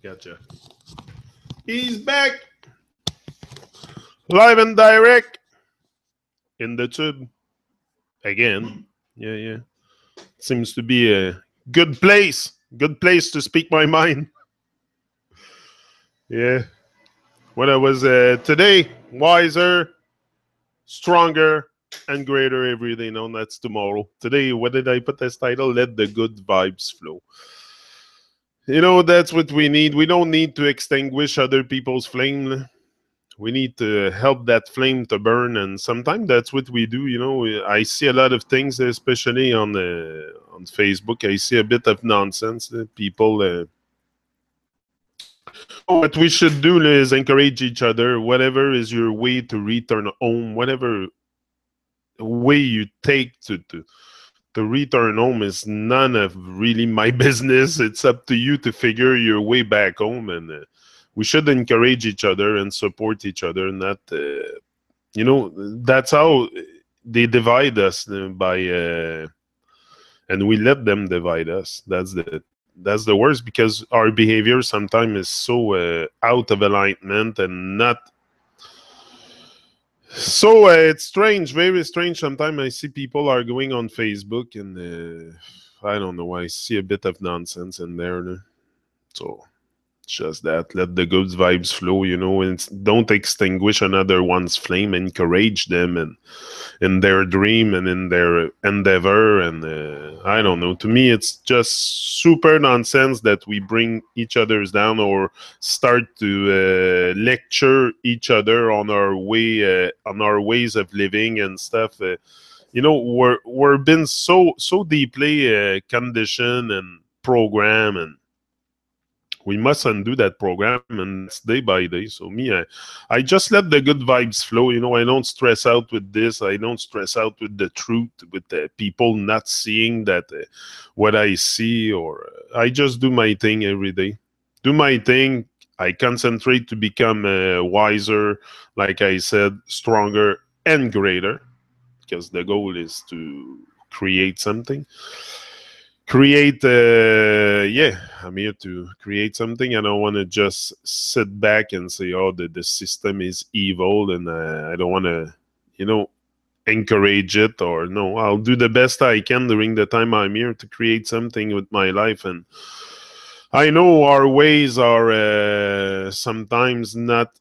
Gotcha. He's back, live and direct in the tube again. Yeah, yeah. Seems to be a good place. Good place to speak my mind. Yeah. When I was today, wiser, stronger, and greater every day. No, that's tomorrow. Today, what did I put this title? Let the good vibes flow. That's what we need. We don't need to extinguish other people's flame. We need to help that flame to burn, and sometimes that's what we do. I see a lot of things, especially on Facebook. I see a bit of nonsense. People, what we should do is encourage each other. Whatever is your way to return home, whatever way you take to return home is none of really my business. It's up to you to figure your way back home, and we should encourage each other and support each other. Not, that's how they divide us and we let them divide us. That's the worst, because our behavior sometimes is so out of alignment and not. So it's strange, very strange. Sometimes I see people are going on Facebook, and I don't know. I see a bit of nonsense in there. So just that. Let the good vibes flow, and don't extinguish another one's flame. Encourage them and in their dream and in their endeavor. And I don't know. To me, it's just super nonsense that we bring each other's down or start to lecture each other on our ways of living and stuff. We're been so deeply conditioned and programmed, and we must undo that program, and that's day by day. So me, I just let the good vibes flow. I don't stress out with this. I don't stress out with the truth, with the people not seeing that what I see, or I just do my thing every day. Do my thing. I concentrate to become wiser, like I said, stronger and greater, because the goal is to create something. I'm here to create something. I don't want to just sit back and say, oh, the system is evil, and I don't want to encourage it. Or no, I'll do the best I can during the time I'm here to create something with my life. And I know our ways are sometimes not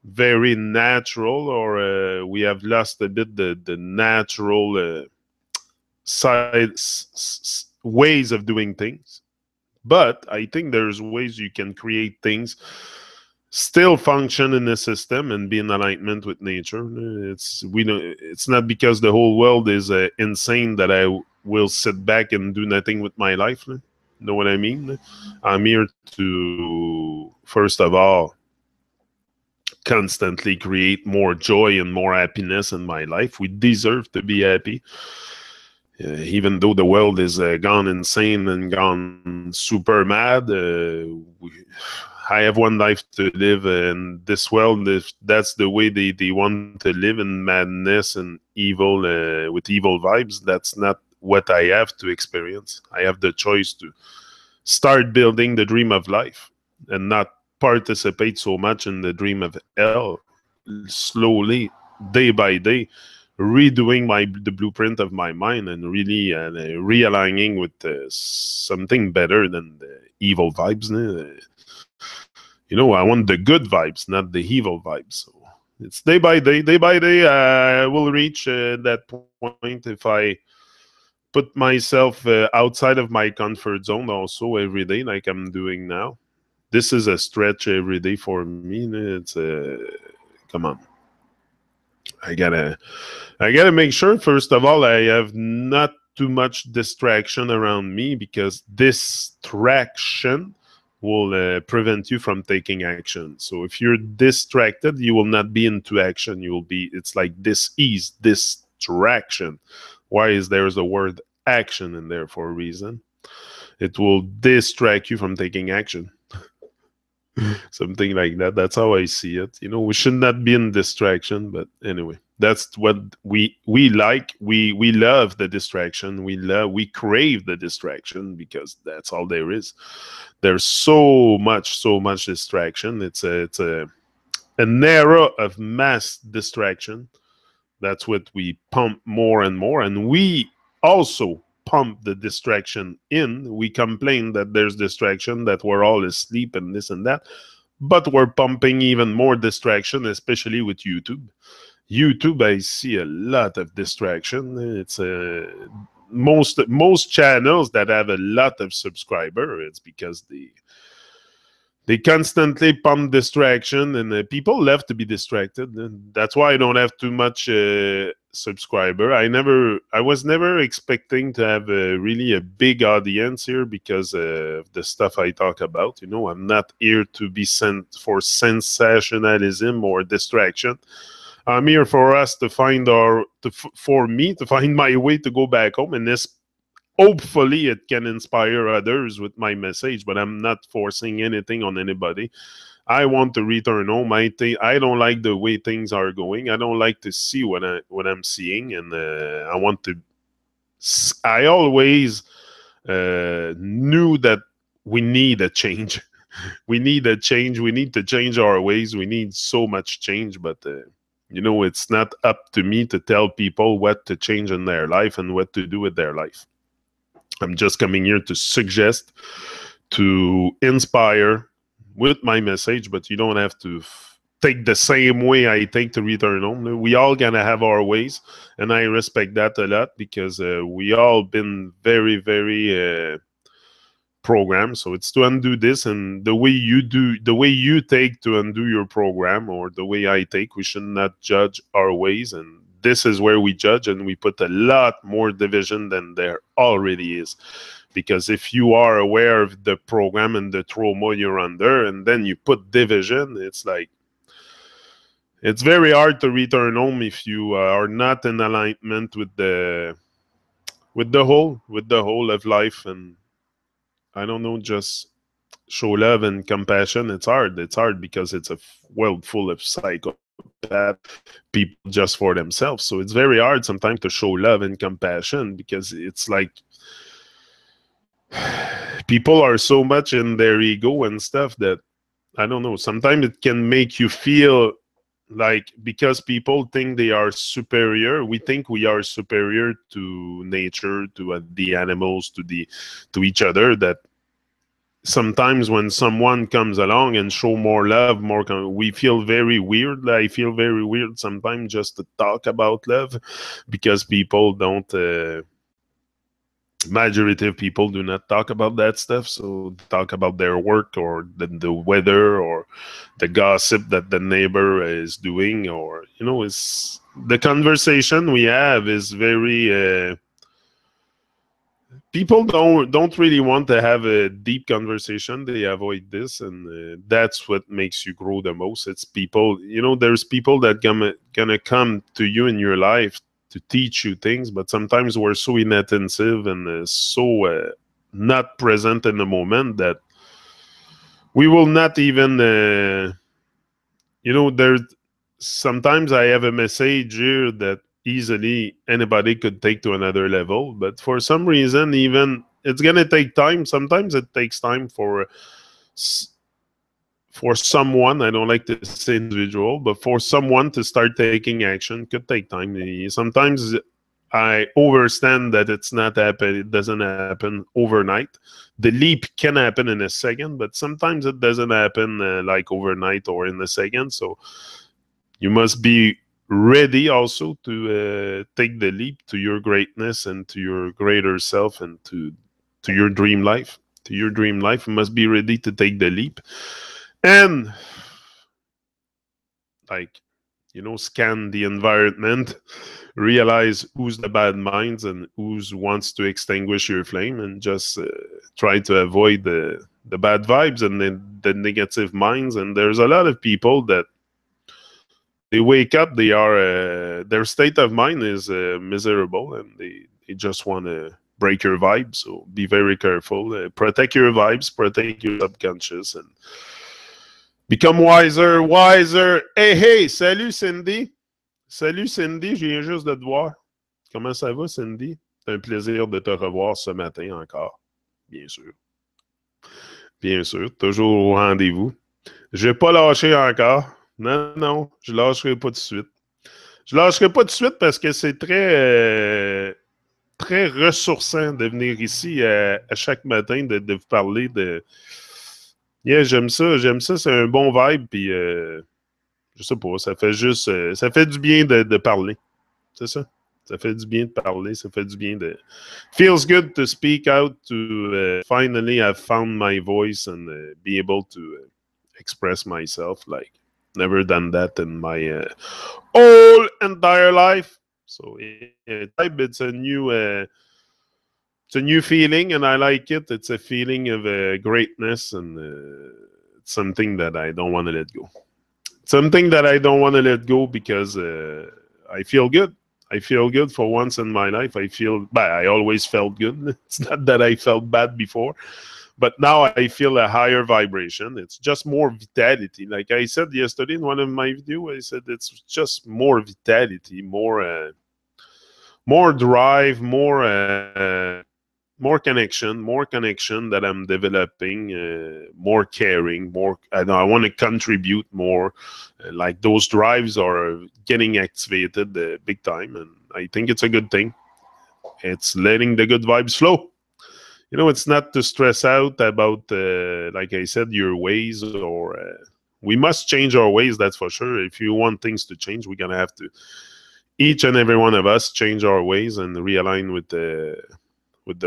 very natural, or we have lost a bit the natural ways of doing things. But I think there's ways you can create things, still function in the system, and be in alignment with nature. It's not because the whole world is insane that I will sit back and do nothing with my life. Know what I mean? I'm here to, first of all, constantly create more joy and more happiness in my life. We deserve to be happy. Even though the world is gone insane and gone super mad, I have one life to live in this world. If that's the way they want to live, in madness and evil, with evil vibes, that's not what I have to experience. I have the choice to start building the dream of life and not participate so much in the dream of hell. Slowly, day by day, redoing the blueprint of my mind, and really realigning with something better than the evil vibes. I want the good vibes, not the evil vibes. So it's day by day. Day by day, I will reach that point if I put myself outside of my comfort zone also every day, like I'm doing now. This is a stretch every day for me. It's come on. I gotta make sure, first of all, I have not too much distraction around me, because distraction will prevent you from taking action. So if you're distracted, you will not be into action. It's like distraction. Why is there's the word action in there? For a reason. It will distract you from taking action. Something like that. That's how I see it. We should not be in distraction, but anyway. That's what we like. We love the distraction. We crave the distraction because that's all there is. There's so much distraction. It's an era of mass distraction. That's what we pump more and more, and we also pump the distraction in. We complain that there's distraction, that we're all asleep and this and that, but we're pumping even more distraction, especially with YouTube. YouTube, I see a lot of distraction. It's most channels that have a lot of subscriber. It's because they constantly pump distraction, and people love to be distracted. And that's why I don't have too much subscriber. I was never expecting to have really a big audience here because of the stuff I talk about. You know, I'm not here to be sent for sensationalism or distraction. I'm here for us to find for me to find my way to go back home, and this hopefully it can inspire others with my message. But I'm not forcing anything on anybody. I want to return home. I don't like the way things are going. I don't like to see what I'm seeing, and I want to. I always knew that we need a change. We need a change. We need to change our ways. We need so much change, but you know, it's not up to me to tell people what to change in their life and what to do with their life. I'm just coming here to suggest, to inspire with my message, but you don't have to take the same way I take to return home. We all gonna have our ways, and I respect that a lot because we all been very, very program. So it's to undo this, and the way you take to undo your program, or the way I take, we should not judge our ways. And this is where we judge, and we put a lot more division than there already is. Because if you are aware of the program and the trauma you're under, and then you put division, it's like, it's very hard to return home if you are not in alignment with the whole of life. And I don't know, just show love and compassion. It's hard. It's hard because it's a world full of psychopath people just for themselves. So it's very hard sometimes to show love and compassion because it's like people are so much in their ego and stuff that I don't know. Sometimes it can make you feel like, because people think they are superior, we think we are superior to nature, to the animals, to each other, that sometimes when someone comes along and show more love, we feel very weird. I feel very weird sometimes just to talk about love, because people don't majority of people do not talk about that stuff. So they talk about their work, or the weather, or the gossip that the neighbor is doing, or, you know, it's the conversation we have is very people don't really want to have a deep conversation. They avoid this, and that's what makes you grow the most. It's people, you know, there's people that gonna come to you in your life to teach you things, but sometimes we're so inattentive and so not present in the moment that we will not even you know, there's sometimes I have a message here that easily anybody could take to another level, but for some reason, even it's gonna take time. Sometimes it takes time for someone. I don't like to say individual, but for someone to start taking action could take time. Sometimes I understand that it's not happen. It doesn't happen overnight. The leap can happen in a second, but sometimes it doesn't happen like overnight or in a second. So you must be ready also to take the leap to your greatness and to your greater self, and to your dream life. To your dream life, you must be ready to take the leap, and, like, you know, scan the environment, realize who's the bad minds and who's wants to extinguish your flame, and just try to avoid the bad vibes and the negative minds. And there's a lot of people that they wake up, they are their state of mind is miserable, and they just want to break your vibes. So be very careful, protect your vibes, protect your subconscious, and become wiser. Hey, salut Cindy. Salut Cindy, je viens juste de te voir. Comment ça va, Cindy? C'est un plaisir de te revoir ce matin encore. Bien sûr. Bien sûr. Toujours au rendez-vous. Je vais pas lâcher encore. Non, non, je lâcherai pas tout de suite. Je lâcherai pas tout de suite parce que c'est très ressourçant de venir ici à chaque matin de vous parler de. Yeah, j'aime ça, c'est un bon vibe, puis je sais pas, ça fait juste, ça fait du bien de parler, c'est ça. Ça fait du bien de parler, ça fait du bien de. Feels good to speak out, to finally have found my voice and be able to express myself. Like, never done that in my whole entire life. So it's a new feeling, and I like it. It's a feeling of greatness, and it's something that I don't want to let go. Something that I don't want to let go because I feel good. I feel good for once in my life. I feel bad. I always felt good. It's not that I felt bad before, but now I feel a higher vibration. It's just more vitality. Like I said yesterday in one of my videos, I said it's just more vitality, more drive, more connection that I'm developing, more caring, more. I want to contribute more. Like those drives are getting activated big time, and I think it's a good thing. It's letting the good vibes flow. You know, it's not to stress out about, like I said, your ways or. We must change our ways, that's for sure. If you want things to change, we're gonna have to each and every one of us change our ways and realign with the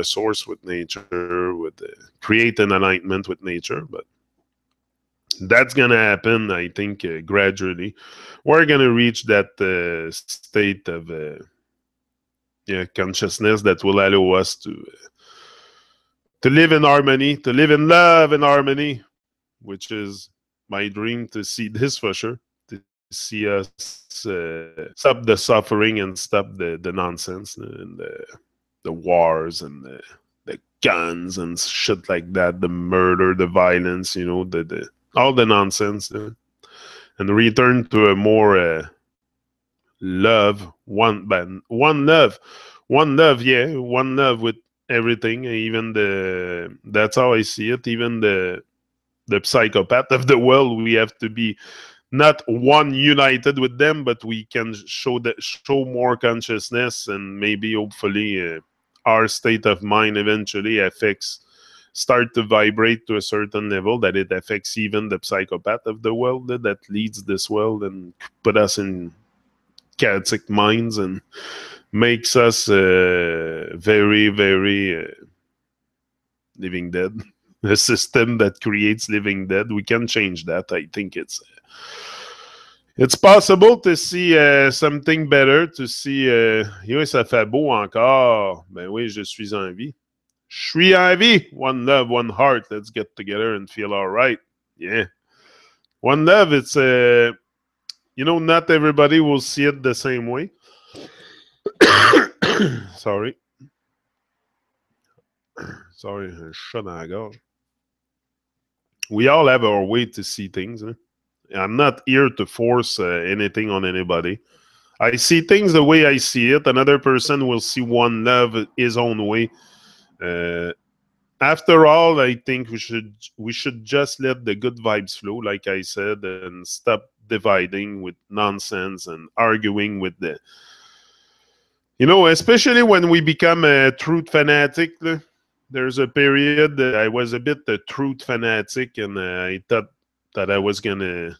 source, with nature, with create an alignment with nature. But that's gonna happen, I think, gradually. We're gonna reach that state of consciousness that will allow us to live in harmony, to live in love and harmony, which is my dream to see this for sure. To see us stop the suffering and stop the nonsense and the wars and the guns and shit like that, the murder, the violence, you know, the all the nonsense, and return to a more love, one love, yeah, one love with everything, even the that's how I see it, even the psychopath of the world, we have to be not one united with them, but we can show more consciousness, and maybe hopefully our state of mind eventually affects start to vibrate to a certain level that it affects even the psychopath of the world that leads this world and put us in chaotic minds and makes us very living dead. A system that creates living dead, we can change that. I think it's possible to see something better, to see yo, ça fait beau encore. Ben oui, je suis en vie. Je suis en vie. One love, one heart. Let's get together and feel all right. Yeah. One love, it's you know, not everybody will see it the same way. Sorry. Sorry, un chat dans la gorge. We all have our way to see things. Hein? I'm not here to force anything on anybody. I see things the way I see it. Another person will see one love his own way. After all, I think we should just let the good vibes flow, like I said, and stop dividing with nonsense and arguing with the. You know, especially when we become a truth fanatic. There's a period that I was a bit a truth fanatic, and I thought that I was gonna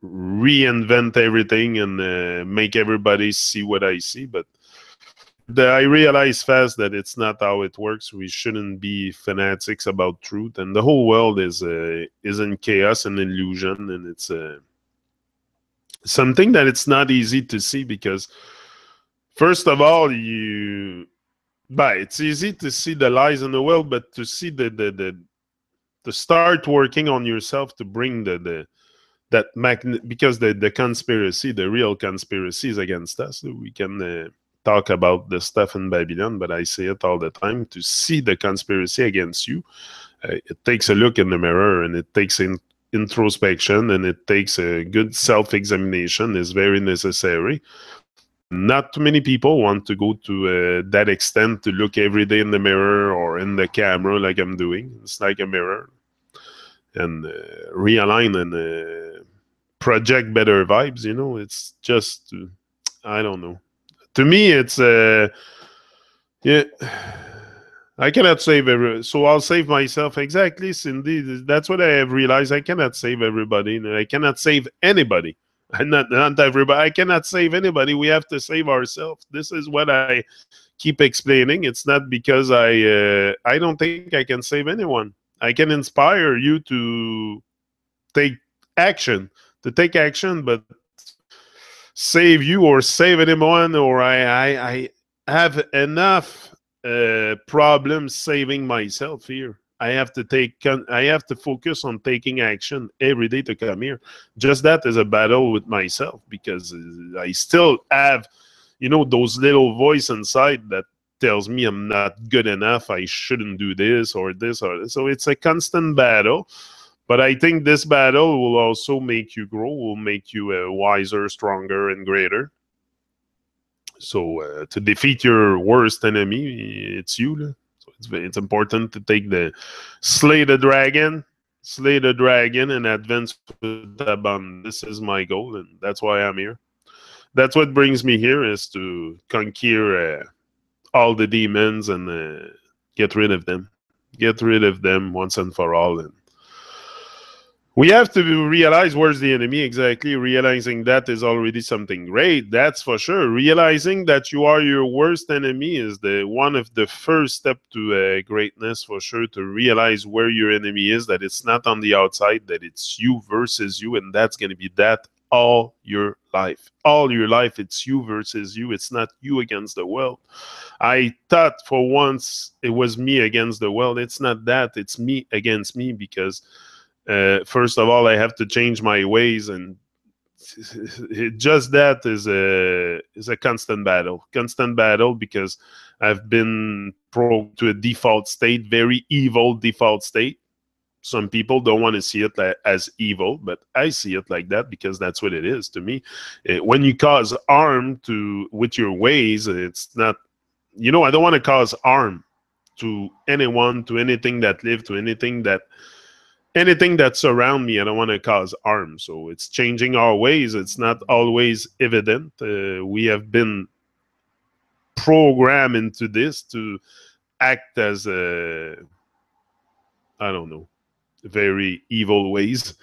reinvent everything and make everybody see what I see. But I realized fast that it's not how it works. We shouldn't be fanatics about truth, and the whole world is in chaos and illusion, and it's something that it's not easy to see because, first of all, it's easy to see the lies in the world, but to see to start working on yourself to bring because the conspiracy, the real conspiracy is against us. We can talk about the stuff in Babylon, but I say it all the time. To see the conspiracy against you, it takes a look in the mirror, and it takes introspection, and it takes a good self-examination is very necessary. not too many people want to go to that extent to look every day in the mirror or in the camera like I'm doing. It's like a mirror, and realign and project better vibes. It's just, I don't know. To me, it's yeah. I cannot save so I'll save myself. Exactly, Cindy. That's what I have realized. I cannot save everybody. I cannot save anybody. And not everybody. I cannot save anybody. We have to save ourselves. This is what I keep explaining. It's not because I don't think I can save anyone. I can inspire you to take action, but save you or save anyone, or I have enough problems saving myself here. I have to focus on taking action every day to come here. Just that is a battle with myself, because I still have, those little voice inside that tells me I'm not good enough, I shouldn't do this or this or this. So it's a constant battle. But I think this battle will also make you grow, will make you wiser, stronger, and greater. So to defeat your worst enemy, it's you. So it's important to take slay the dragon, and advance with abundance. This is my goal, and that's why I'm here. That's what brings me here, is to conquer all the demons and get rid of them. Get rid of them once and for all. And we have to realize where's the enemy exactly. Realizing that is already something great, that's for sure. Realizing that you are your worst enemy is the one of the first step to greatness, for sure. To realize where your enemy is, that it's not on the outside, that it's you versus you, and that's going to be that all your life. All your life, it's you versus you. It's not you against the world. I thought for once it was me against the world. It's not that. It's me against me, because first of all, I have to change my ways, and just that is a constant battle, because I've been programmed to a default state, very evil default state. Some people don't want to see it as evil, but I see it like that, because that's what it is to me. When you cause harm with your ways, it's not, I don't want to cause harm to anyone, to anything that live, to anything that surround me. I don't want to cause harm. So it's changing our ways. It's not always evident. We have been programmed into this to act as I don't know, very evil ways.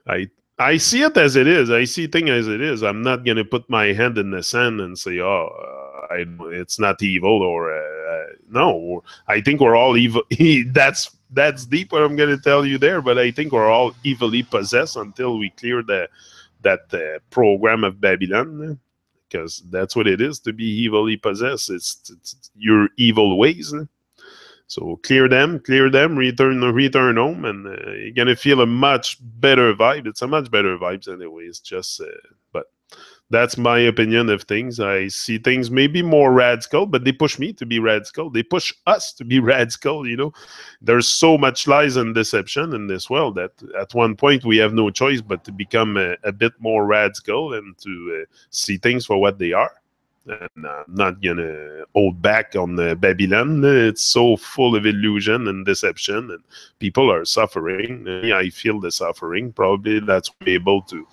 I I see it as it is. I see things as it is. I'm not gonna put my hand in the sand and say, "Oh, it's not evil," or no. I think we're all evil. That's deep what I'm gonna tell you there. But I think we're all evilly possessed until we clear that program of Babylon, because that's what it is to be evilly possessed. It's your evil ways. So clear them, return home, and you're gonna feel a much better vibe. It's a much better vibes anyway. It's just, but that's my opinion of things. I see things maybe more radical, but they push me to be radical. They push us to be radical. There's so much lies and deception in this world that at one point we have no choice but to become a bit more radical and to see things for what they are. And I'm not gonna hold back on Babylon. It's so full of illusion and deception, and people are suffering. I feel the suffering. Probably that's why I'm able to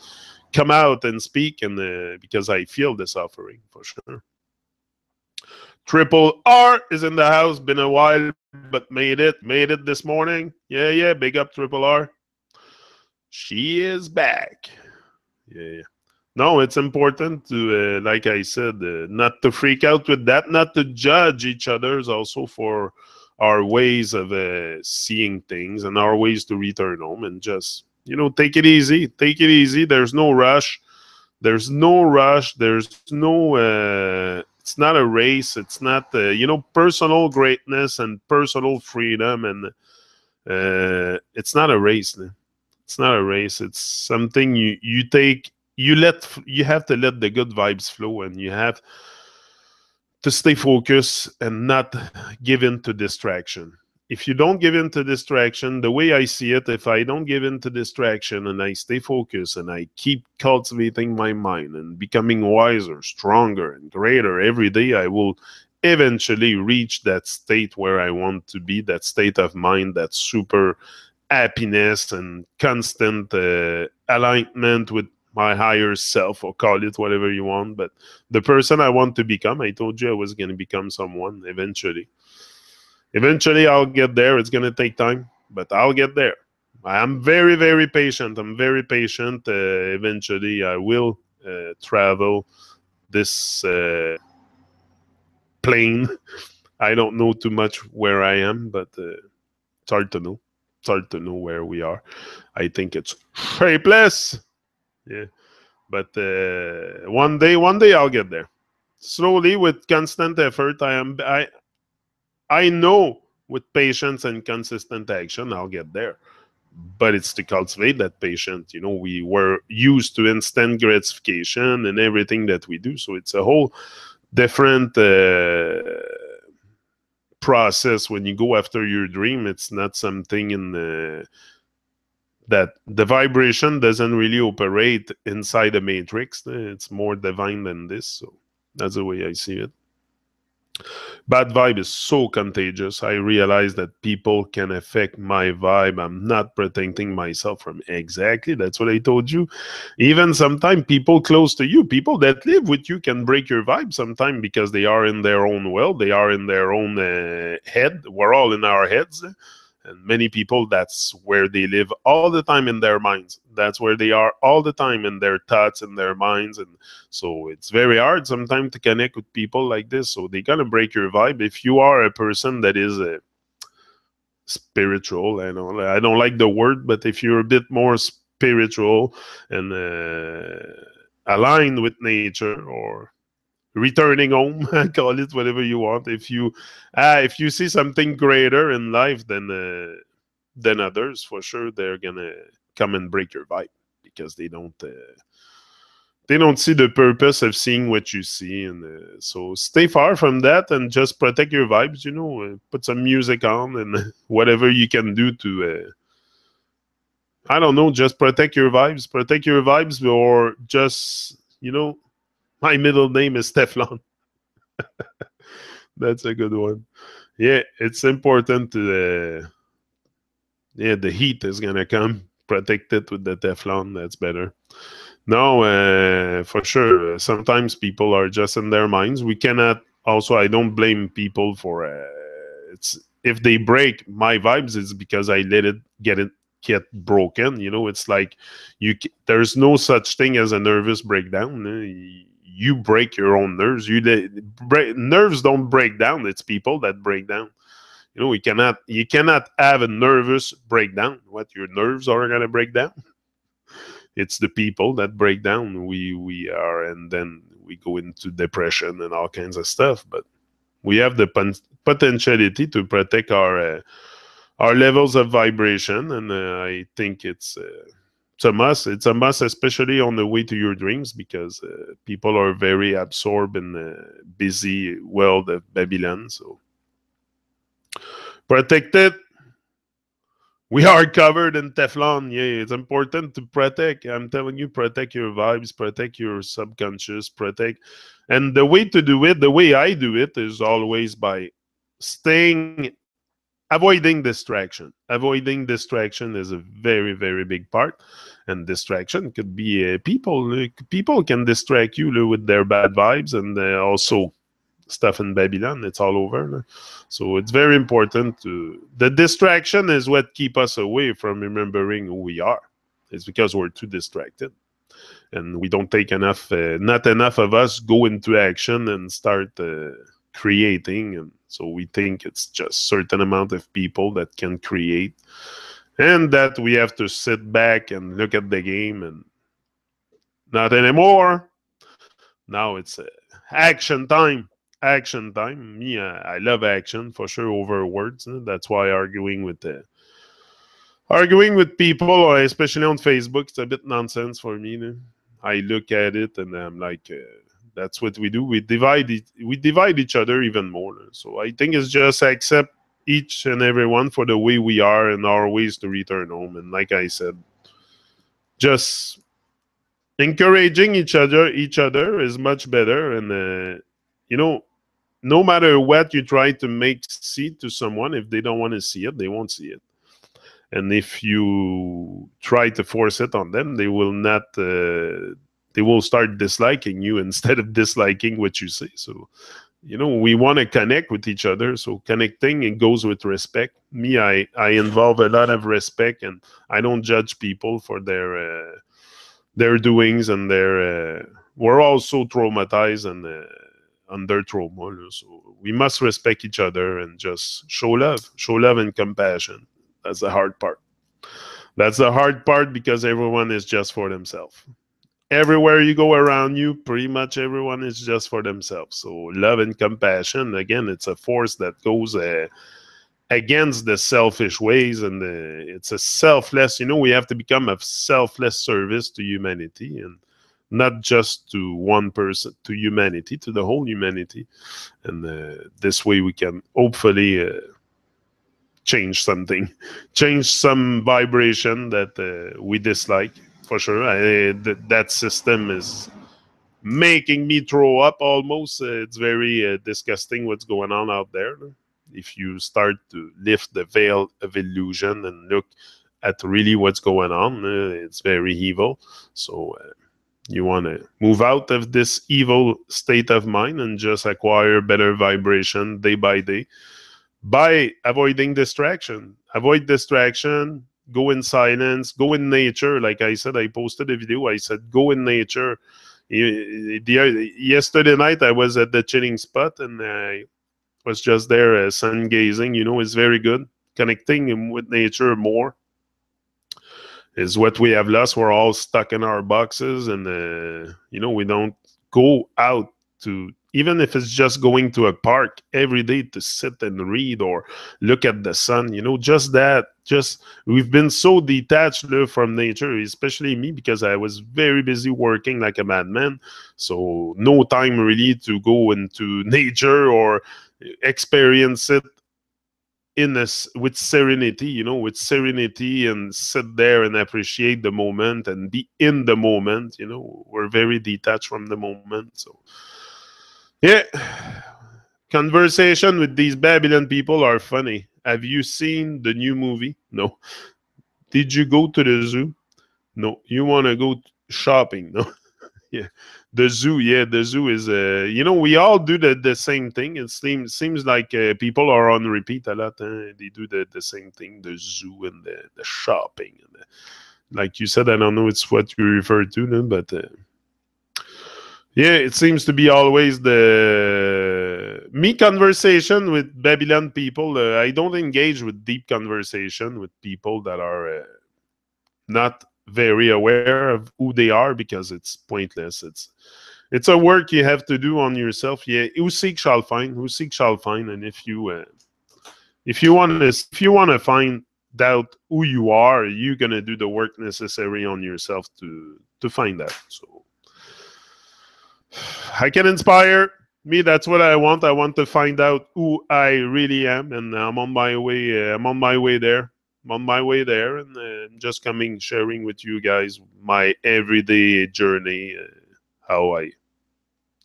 come out and speak, and because I feel the suffering for sure. Triple R is in the house. Been a while, but made it this morning. Yeah. Big up Triple R. She is back. Yeah. No, it's important to, like I said, not to freak out with that, not to judge each other's also for our ways of seeing things and our ways to return home, and just, take it easy. Take it easy. There's no rush. There's no rush. There's no, it's not a race. It's not, personal greatness and personal freedom. And it's not a race. It's not a race. It's something you take. You have to let the good vibes flow, and you have to stay focused and not give in to distraction. if you don't give in to distraction, the way I see it, if I don't give in to distraction and I stay focused and I keep cultivating my mind and becoming wiser, stronger, and greater every day, I will eventually reach that state where I want to be, that state of mind, that super happiness and constant alignment with my higher self, or call it whatever you want. But the person I want to become, I told you I was going to become someone eventually. Eventually, I'll get there. It's going to take time, but I'll get there. I'm very, very patient. I'm very patient. Eventually, I will travel this plane. I don't know too much where I am, but it's hard to know. It's hard to know where we are. I think it's shapeless. Yeah, but one day I'll get there. Slowly, with constant effort, I know with patience and consistent action, I'll get there. But it's to cultivate that patience. You know, we were used to instant gratification and everything that we do. So it's a whole different process when you go after your dream. It's not something in that the vibration doesn't really operate inside a matrix. It's more divine than this. So that's the way I see it. Bad vibe is so contagious. I realize that people can affect my vibe. I'm not protecting myself from exactly. That's what I told you. Even sometimes people close to you, people that live with you, can break your vibe sometimes because they are in their own world. They are in their own head. We're all in our heads. And many people, that's where they live all the time in their minds. That's where they are all the time in their thoughts and their minds. And so it's very hard sometimes to connect with people like this. So they're going to break your vibe. If you are a person that is spiritual, I don't like the word, but if you're a bit more spiritual and aligned with nature, or returning home, call it whatever you want. If you see something greater in life than others, for sure they're gonna come and break your vibe because they don't see the purpose of seeing what you see. And so stay far from that and just protect your vibes. You know, put some music on and whatever you can do to. I don't know, just protect your vibes. Protect your vibes, or just, my middle name is Teflon. That's a good one. Yeah, it's important to. Yeah, the heat is gonna come. Protect it with the Teflon. That's better. No, for sure. Sometimes people are just in their minds. We cannot. Also, I don't blame people for. It's if they break my vibes, it's because I let it get broken. You know, it's like there's no such thing as a nervous breakdown. You break your own nerves. Nerves don't break down. It's people that break down. You know, you cannot have a nervous breakdown. What, your nerves are gonna break down? It's the people that break down. We are, and then we go into depression and all kinds of stuff. But we have the potentiality to protect our levels of vibration, and I think it's a must. It's a must, especially on the way to your dreams, because people are very absorbed in the busy world of Babylon. So protect it. We are covered in Teflon. Yeah, it's important to protect. I'm telling you, protect your vibes, protect your subconscious, protect. And the way to do it, the way I do it, is always by staying, avoiding distraction. Avoiding distraction is a very, very big part. And distraction could be people. People can distract you with their bad vibes, and also stuff in Babylon. It's all over. So it's very important to. The distraction is what keep us away from remembering who we are. It's because we're too distracted, and we don't take enough. Not enough of us go into action and start creating. And so we think it's just certain amount of people that can create, and that we have to sit back and look at the game, and not anymore. Now it's action time. Action time. Me, I love action for sure over words. That's why arguing with people, especially on Facebook, it's a bit nonsense for me. I look at it and I'm like, that's what we do. We divide each other even more. So I think it's just accept each and everyone for the way we are and our ways to return home. And like I said, just encouraging each other is much better. And you know, no matter what you try to make see to someone, if they don't want to see it, they won't see it. And if you try to force it on them, they will not. They will start disliking you instead of disliking what you say. So we want to connect with each other. So connecting, it goes with respect. Me, I involve a lot of respect, and I don't judge people for their doings and their. We're all so traumatized and under trauma, so we must respect each other and just show love and compassion. That's the hard part. That's the hard part because everyone is just for themselves. Everywhere you go around you, pretty much everyone is just for themselves. So love and compassion, again, it's a force that goes against the selfish ways, and it's a selfless. We have to become a selfless service to humanity, and not just to one person, to humanity, to the whole humanity. And this way we can hopefully change something, change some vibration that we dislike, for sure. That system is making me throw up almost. It's very disgusting what's going on out there. If you start to lift the veil of illusion and look at really what's going on, it's very evil. So you want to move out of this evil state of mind and just acquire better vibration day by day by avoiding distraction. Avoid distraction, go in silence, go in nature. Like I said, I posted a video. I said, go in nature. Yesterday night, I was at the chilling spot and I was just there sun gazing. It's very good. Connecting with nature more is what we have lost. We're all stuck in our boxes, and we don't go out to, even if it's just going to a park every day to sit and read or look at the sun. Just that. Just we've been so detached from nature, especially me, because I was very busy working like a madman. So no time really to go into nature or experience it with serenity, and sit there and appreciate the moment and be in the moment. We're very detached from the moment. So yeah, conversation with these Babylon people are funny. Have you seen the new movie? No. Did you go to the zoo? No. You want to go shopping? No. Yeah, the zoo. Yeah, the zoo is. We all do the same thing. It seems like people are on repeat a lot. They do the same thing. The zoo and the shopping. And like you said, I don't know. It's what you refer to, no? But yeah, it seems to be always the me conversation with Babylon people. I don't engage with deep conversation with people that are not very aware of who they are, because it's pointless. It's a work you have to do on yourself. Yeah, who seek shall find. Who seek shall find. And if you want to find out who you are, you're gonna do the work necessary on yourself to find that. So I can inspire me. That's what I want. I want to find out who I really am, and I'm on my way. I'm on my way there. I'm on my way there, and just coming, sharing with you guys my everyday journey, how I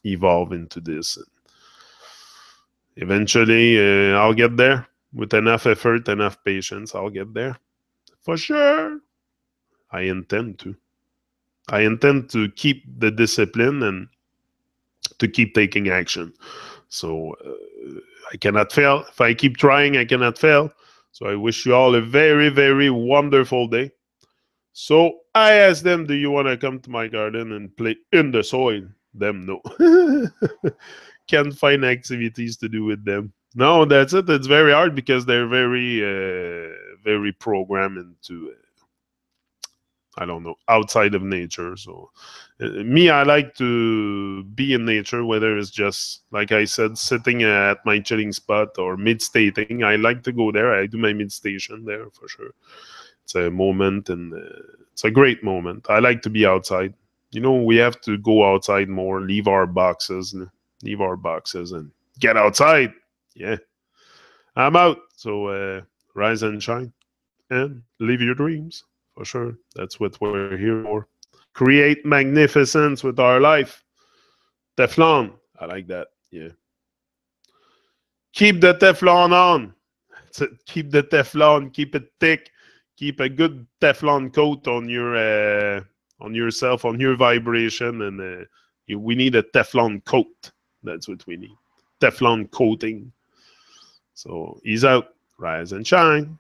evolve into this. And eventually, I'll get there with enough effort, enough patience. I'll get there for sure. I intend to. I intend to keep the discipline and to keep taking action. So I cannot fail. If I keep trying, I cannot fail. So I wish you all a very, very wonderful day. So I asked them, do you want to come to my garden and play in the soil? Them, no. Can't find activities to do with them. No, that's it. It's very hard because they're very programmed into I don't know, outside of nature. So me, I like to be in nature, whether it's just, like I said, sitting at my chilling spot or meditating. I like to go there. I do my meditation there for sure. It's a moment, and it's a great moment. I like to be outside. We have to go outside more, leave our boxes and get outside. Yeah. I'm out. So rise and shine and live your dreams for sure. That's what we're here for. Create magnificence with our life. Teflon. I like that. Yeah. Keep the Teflon on. Keep the Teflon. Keep it thick. Keep a good Teflon coat on yourself, on your vibration, and we need a Teflon coat. That's what we need. Teflon coating. So he's out. Rise and shine.